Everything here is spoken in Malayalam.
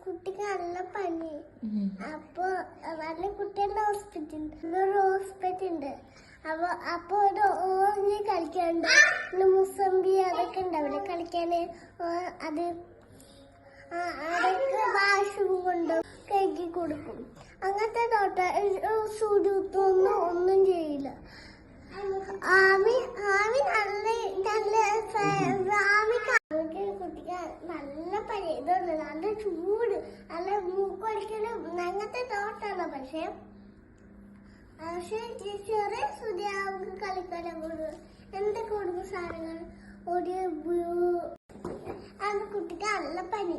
കുട്ടിക്ക് നല്ല പനി. അപ്പൊ നല്ല കുട്ടിയുടെ ഹോസ്പിറ്റൽ ഉണ്ട്. അപ്പൊ ഒരു ഓറഞ്ച് കളിക്കാനുണ്ട്, മുസമ്പി അതൊക്കെ ഉണ്ടാവില്ലേ കളിക്കാന്. അത് അതൊക്കെ വാഷും കൊണ്ട് കഴുകി കൊടുക്കും. അങ്ങനത്തെ സൂര്യൊന്നും ഒന്നും ചെയ്യില്ല. ആമി കുട്ടിക്ക് നല്ല പനി, ഇതുണ്ട് നല്ല ചൂട്, നല്ല മൂക്കൊലിക്കലും അങ്ങനത്തെ തോട്ടാണ്. പക്ഷെ ചെറിയ സൂര്യാവുക്ക് കളിക്കാനും കൊടുക്കും. എന്തൊക്കെ കൊടുക്കും സാധനങ്ങൾ, ഒരു കുട്ടിക്ക് നല്ല പനി.